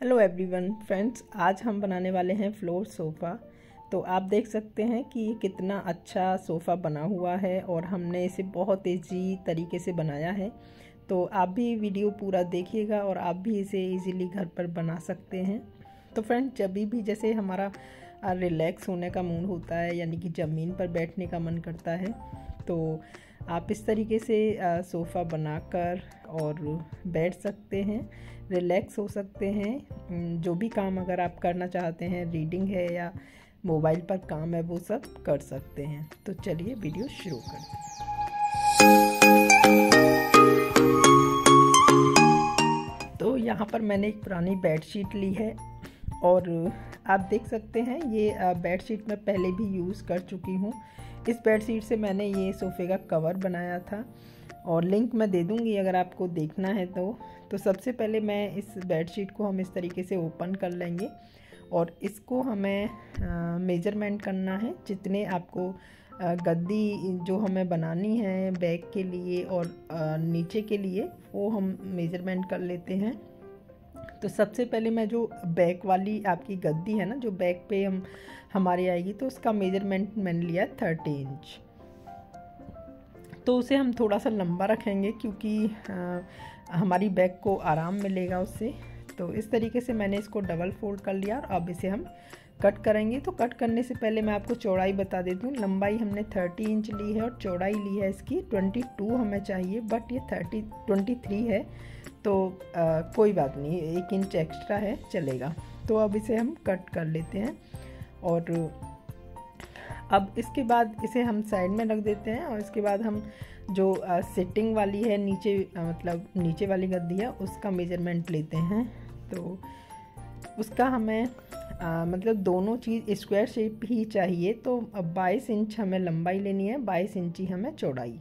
Hello everyone friends, आज हम बनाने वाले हैं फ्लोर सोफ़ा। तो आप देख सकते हैं कि ये कितना अच्छा सोफ़ा बना हुआ है और हमने इसे बहुत ईजी तरीके से बनाया है। तो आप भी वीडियो पूरा देखिएगा और आप भी इसे इजीली घर पर बना सकते हैं। तो फ्रेंड्स, जब भी जैसे हमारा रिलैक्स होने का मूड होता है, यानी कि ज़मीन पर बैठने का मन करता है, तो आप इस तरीके से सोफ़ा बनाकर और बैठ सकते हैं, रिलैक्स हो सकते हैं। जो भी काम अगर आप करना चाहते हैं, रीडिंग है या मोबाइल पर काम है, वो सब कर सकते हैं। तो चलिए वीडियो शुरू करते हैं। तो यहाँ पर मैंने एक पुरानी बेडशीट ली है और आप देख सकते हैं ये बेडशीट मैं पहले भी यूज़ कर चुकी हूँ। इस बेडशीट से मैंने ये सोफ़े का कवर बनाया था और लिंक मैं दे दूँगी अगर आपको देखना है तो सबसे पहले मैं इस बेडशीट को हम इस तरीके से ओपन कर लेंगे और इसको हमें मेजरमेंट करना है। जितने आपको गद्दी जो हमें बनानी है बैक के लिए और नीचे के लिए, वो हम मेजरमेंट कर लेते हैं। तो सबसे पहले मैं जो बैक वाली आपकी गद्दी है ना, जो बैक पे हमारी आएगी, तो उसका मेजरमेंट मैंने लिया 30 इंच। तो उसे हम थोड़ा सा लंबा रखेंगे क्योंकि हमारी बैक को आराम मिलेगा उससे। तो इस तरीके से मैंने इसको डबल फोल्ड कर लिया और अब इसे हम कट करेंगे। तो कट करने से पहले मैं आपको चौड़ाई बता देती हूँ। लंबाई हमने 30 इंच ली है और चौड़ाई ली है इसकी 22 हमें चाहिए, बट ये 23 है, तो कोई बात नहीं, 1 इंच एक्स्ट्रा है, चलेगा। तो अब इसे हम कट कर लेते हैं और अब इसके बाद इसे हम साइड में रख देते हैं और इसके बाद हम जो सिटिंग वाली है नीचे, मतलब नीचे वाली गद्दी है, उसका मेजरमेंट लेते हैं। तो उसका हमें मतलब दोनों चीज़ स्क्वायर शेप ही चाहिए। तो 22 इंच हमें लंबाई लेनी है, 22 इंच ही हमें चौड़ाई।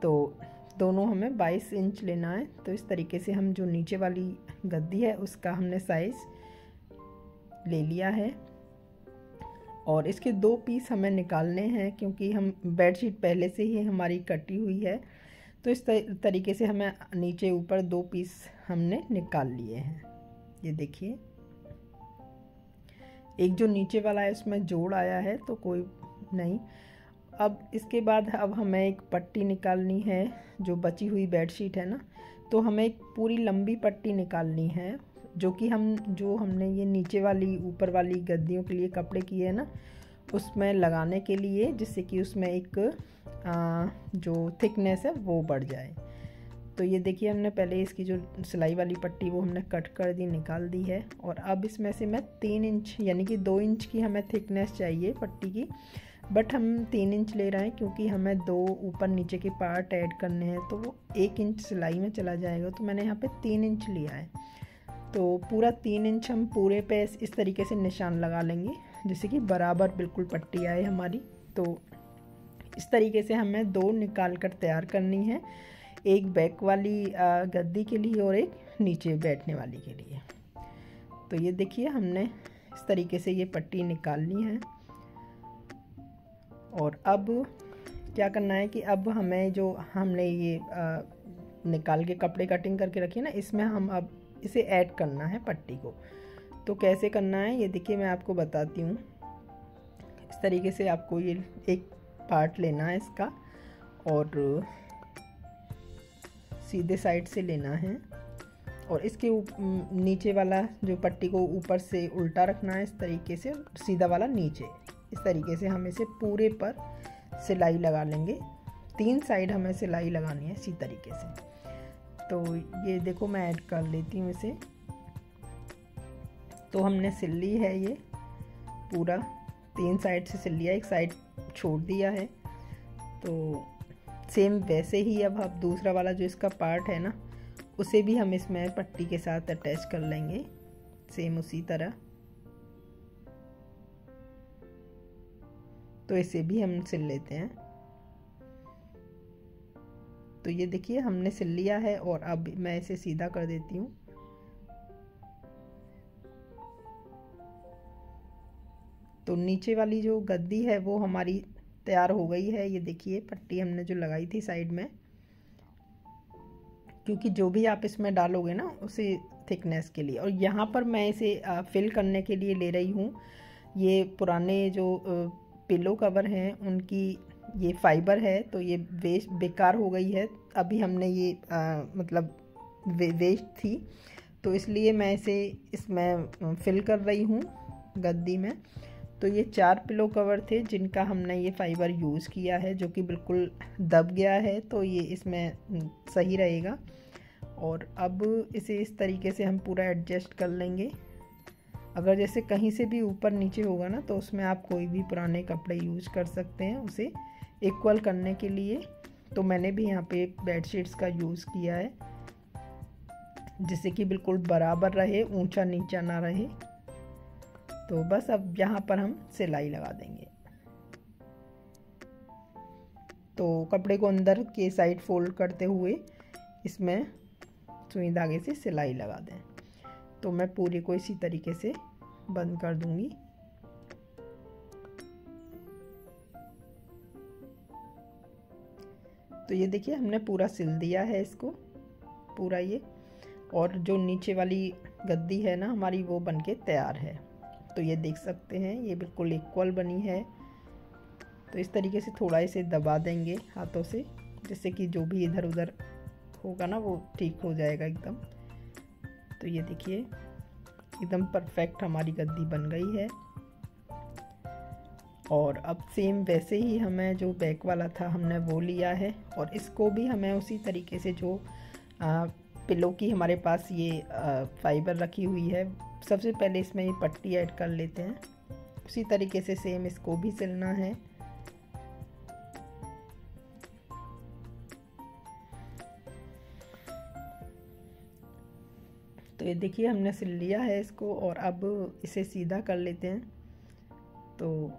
तो दोनों हमें 22 इंच लेना है। तो इस तरीके से हम जो नीचे वाली गद्दी है उसका हमने साइज़ ले लिया है और इसके 2 पीस हमें निकालने हैं क्योंकि हम बेडशीट पहले से ही हमारी कटी हुई है। तो इस तरीके से हमें नीचे ऊपर 2 पीस हमने निकाल लिए हैं। ये देखिए, एक जो नीचे वाला है उसमें जोड़ आया है, तो कोई नहीं। अब इसके बाद अब हमें एक पट्टी निकालनी है, जो बची हुई बेडशीट है ना, तो हमें एक पूरी लंबी पट्टी निकालनी है, जो कि हमने ये नीचे वाली ऊपर वाली गद्दियों के लिए कपड़े किए हैं ना, उसमें लगाने के लिए, जिससे कि उसमें एक जो थिकनेस है वो बढ़ जाए। तो ये देखिए, हमने पहले इसकी जो सिलाई वाली पट्टी वो हमने कट कर दी, निकाल दी है। और अब इसमें से मैं 3 इंच यानी कि 2 इंच की हमें थिकनेस चाहिए पट्टी की, बट हम 3 इंच ले रहे हैं क्योंकि हमें 2 ऊपर नीचे के पार्ट ऐड करने हैं, तो वो 1 इंच सिलाई में चला जाएगा। तो मैंने यहाँ पे 3 इंच लिया है। तो पूरा 3 इंच हम पूरे पे इस तरीके से निशान लगा लेंगे, जिससे कि बराबर बिल्कुल पट्टी आए हमारी। तो इस तरीके से हमें 2 निकाल कर तैयार करनी है, एक बैक वाली गद्दी के लिए और एक नीचे बैठने वाली के लिए। तो ये देखिए, हमने इस तरीके से ये पट्टी निकालनी है। और अब क्या करना है कि अब हमें जो हमने ये निकाल के कपड़े कटिंग करके रखी है ना, इसमें हम अब इसे ऐड करना है पट्टी को। तो कैसे करना है ये देखिए, मैं आपको बताती हूँ। इस तरीके से आपको ये एक पार्ट लेना है इसका और सीधे साइड से लेना है और इसके नीचे वाला जो पट्टी को ऊपर से उल्टा रखना है इस तरीके से, सीधा वाला नीचे। इस तरीके से हम इसे पूरे पर सिलाई लगा लेंगे। 3 साइड हमें सिलाई लगानी है इसी तरीके से। तो ये देखो, मैं ऐड कर लेती हूँ इसे। तो हमने सिल ली है, ये पूरा 3 साइड से सिल लिया, एक साइड छोड़ दिया है। तो सेम वैसे ही अब दूसरा वाला जो इसका पार्ट है ना, उसे भी हम इसमें पट्टी के साथ अटैच कर लेंगे, सेम उसी तरह। तो इसे भी हम सिल लेते हैं। तो ये देखिए, हमने सिल लिया है और अब मैं इसे सीधा कर देती हूँ। तो नीचे वाली जो गद्दी है वो हमारी तैयार हो गई है। ये देखिए, पट्टी हमने जो लगाई थी साइड में, क्योंकि जो भी आप इसमें डालोगे ना, उसे थिकनेस के लिए। और यहाँ पर मैं इसे फिल करने के लिए ले रही हूँ ये पुराने जो पिलो कवर हैं उनकी ये फाइबर है, तो ये वेस्ट बेकार हो गई है। अभी हमने ये मतलब वेस्ट थी, तो इसलिए मैं इसे इसमें फिल कर रही हूँ गद्दी में। तो ये 4 पिलो कवर थे जिनका हमने ये फाइबर यूज़ किया है, जो कि बिल्कुल दब गया है, तो ये इसमें सही रहेगा। और अब इसे इस तरीके से हम पूरा एडजस्ट कर लेंगे। अगर जैसे कहीं से भी ऊपर नीचे होगा ना, तो उसमें आप कोई भी पुराने कपड़े यूज़ कर सकते हैं उसे इक्वल करने के लिए। तो मैंने भी यहाँ पे बेडशीट्स का यूज़ किया है, जिससे कि बिल्कुल बराबर रहे, ऊंचा नीचा ना रहे। तो बस अब यहाँ पर हम सिलाई लगा देंगे। तो कपड़े को अंदर के साइड फोल्ड करते हुए इसमें सुई धागे से सिलाई लगा दें। तो मैं पूरी को इसी तरीके से बंद कर दूंगी। तो ये देखिए हमने पूरा सिल दिया है इसको पूरा ये, और जो नीचे वाली गद्दी है ना हमारी, वो बनके तैयार है। तो ये देख सकते हैं ये बिल्कुल इक्वल बनी है। तो इस तरीके से थोड़ा इसे दबा देंगे हाथों से, जिससे कि जो भी इधर उधर होगा ना वो ठीक हो जाएगा एकदम। तो ये देखिए एकदम परफेक्ट हमारी गद्दी बन गई है। और अब सेम वैसे ही हमें जो बैक वाला था हमने वो लिया है, और इसको भी हमें उसी तरीके से जो पिलो की हमारे पास ये फाइबर रखी हुई है, सबसे पहले इसमें ये पट्टी ऐड कर लेते हैं। उसी तरीके से सेम इसको भी सिलना है। तो ये देखिए हमने सिल लिया है इसको, और अब इसे सीधा कर लेते हैं। तो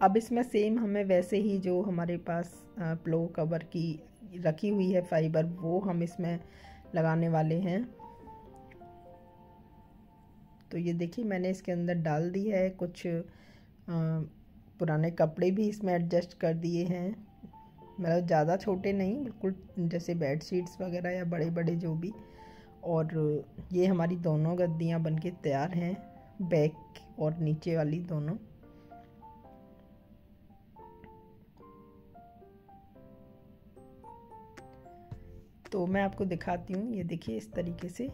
अब इसमें सेम हमें वैसे ही जो हमारे पास पिलो कवर की रखी हुई है फाइबर, वो हम इसमें लगाने वाले हैं। तो ये देखिए मैंने इसके अंदर डाल दी है, कुछ पुराने कपड़े भी इसमें एडजस्ट कर दिए हैं, मतलब ज़्यादा छोटे नहीं, बिल्कुल जैसे बेड शीट्स वगैरह या बड़े बड़े जो भी। और ये हमारी दोनों गद्दियाँ बनके तैयार हैं, बैक और नीचे वाली दोनों। तो मैं आपको दिखाती हूँ, ये देखिए इस तरीके से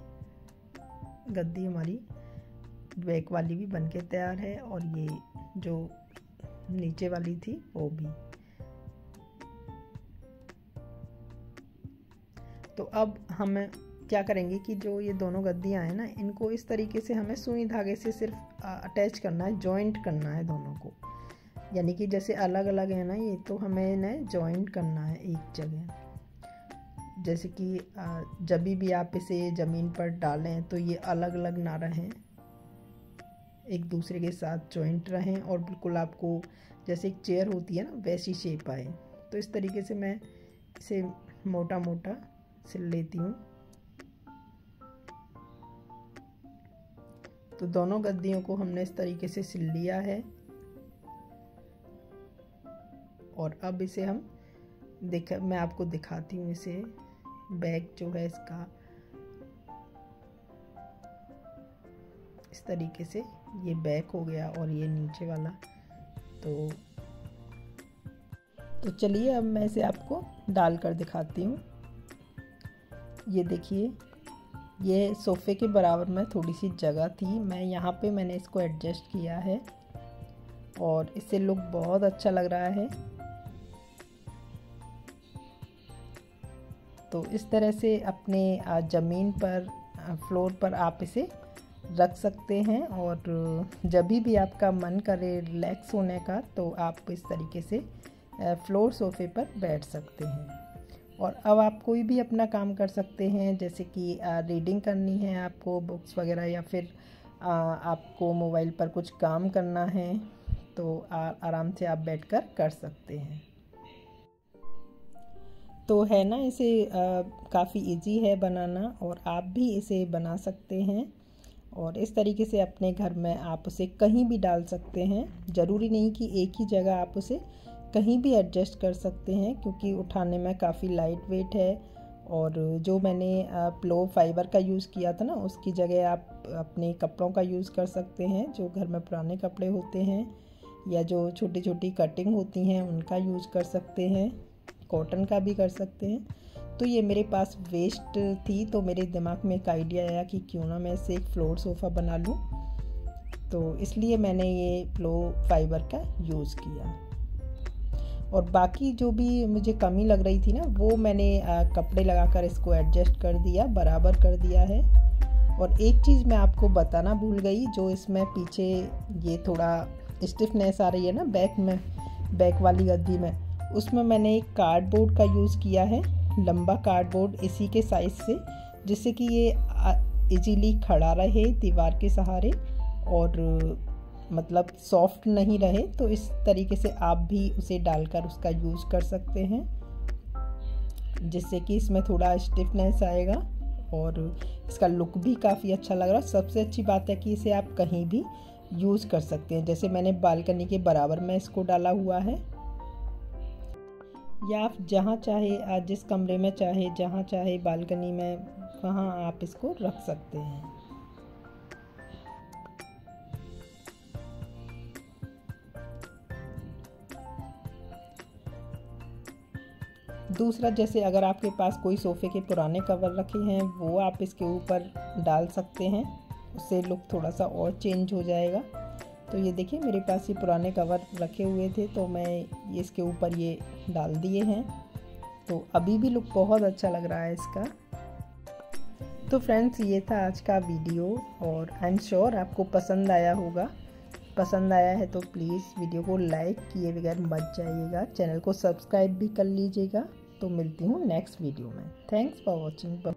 गद्दी हमारी बैक वाली भी बनके तैयार है, और ये जो नीचे वाली थी वो भी। तो अब हम क्या करेंगे कि जो ये दोनों गद्दियाँ हैं ना, इनको इस तरीके से हमें सुई धागे से सिर्फ अटैच करना है, जॉइंट करना है दोनों को। यानी कि जैसे अलग अलग है ना ये, तो हमें इन्हें जॉइंट करना है एक जगह। जैसे कि जब भी आप इसे ज़मीन पर डालें तो ये अलग अलग ना रहें, एक दूसरे के साथ जॉइंट रहें, और बिल्कुल आपको जैसे एक चेयर होती है ना वैसी शेप आए। तो इस तरीके से मैं इसे मोटा मोटा सिल लेती हूँ। तो दोनों गद्दियों को हमने इस तरीके से सिल लिया है, और अब इसे हम मैं आपको दिखाती हूँ इसे। बैक जो है इसका इस तरीके से ये बैक हो गया, और ये नीचे वाला। तो चलिए अब मैं इसे आपको डाल कर दिखाती हूँ। ये देखिए ये सोफ़े के बराबर में थोड़ी सी जगह थी, मैं यहाँ पे मैंने इसको एडजस्ट किया है, और इससे लुक बहुत अच्छा लग रहा है। तो इस तरह से अपने ज़मीन पर फ्लोर पर आप इसे रख सकते हैं, और जब भी आपका मन करे रिलैक्स होने का, तो आप इस तरीके से फ्लोर सोफ़े पर बैठ सकते हैं। और अब आप कोई भी अपना काम कर सकते हैं, जैसे कि रीडिंग करनी है आपको, बुक्स वगैरह, या फिर आपको मोबाइल पर कुछ काम करना है, तो आराम से आप बैठकर कर सकते हैं। तो है ना, इसे काफ़ी इजी है बनाना, और आप भी इसे बना सकते हैं। और इस तरीके से अपने घर में आप उसे कहीं भी डाल सकते हैं, ज़रूरी नहीं कि एक ही जगह, आप उसे कहीं भी एडजस्ट कर सकते हैं, क्योंकि उठाने में काफ़ी लाइट वेट है, और जो मैंने प्लो फाइबर का यूज़ किया था ना, उसकी जगह आप अपने कपड़ों का यूज़ कर सकते हैं, जो घर में पुराने कपड़े होते हैं या जो छोटी छोटी कटिंग होती हैं उनका यूज़ कर सकते हैं, कॉटन का भी कर सकते हैं। तो ये मेरे पास वेस्ट थी, तो मेरे दिमाग में एक आइडिया आया कि क्यों ना मैं इसे एक फ्लोर सोफ़ा बना लूँ, तो इसलिए मैंने ये प्लो फाइबर का यूज़ किया। और बाकी जो भी मुझे कमी लग रही थी ना, वो मैंने कपड़े लगाकर इसको एडजस्ट कर दिया, बराबर कर दिया है। और एक चीज़ मैं आपको बताना भूल गई, जो इसमें पीछे ये थोड़ा स्टिफनेस आ रही है ना बैक में, बैक वाली गद्दी में, उसमें मैंने एक कार्डबोर्ड का यूज़ किया है, लंबा कार्डबोर्ड इसी के साइज़ से, जिससे कि ये इजीली खड़ा रहे दीवार के सहारे और मतलब सॉफ्ट नहीं रहे। तो इस तरीके से आप भी उसे डालकर उसका यूज़ कर सकते हैं, जिससे कि इसमें थोड़ा स्टिफनेस आएगा और इसका लुक भी काफ़ी अच्छा लग रहा है। सबसे अच्छी बात है कि इसे आप कहीं भी यूज़ कर सकते हैं, जैसे मैंने बालकनी के बराबर में इसको डाला हुआ है, या आप जहाँ चाहे, जिस कमरे में चाहे, जहाँ चाहे बालकनी में, वहाँ आप इसको रख सकते हैं। दूसरा, जैसे अगर आपके पास कोई सोफ़े के पुराने कवर रखे हैं, वो आप इसके ऊपर डाल सकते हैं, उससे लुक थोड़ा सा और चेंज हो जाएगा। तो ये देखिए मेरे पास ये पुराने कवर रखे हुए थे, तो मैं ये इसके ऊपर ये डाल दिए हैं, तो अभी भी लुक बहुत अच्छा लग रहा है इसका। तो फ्रेंड्स, ये था आज का वीडियो और आई एम श्योर आपको पसंद आया होगा। पसंद आया है तो प्लीज़ वीडियो को लाइक किए बगैर मत जाइएगा, चैनल को सब्सक्राइब भी कर लीजिएगा। तो मिलती हूँ नेक्स्ट वीडियो में। Thanks for watching.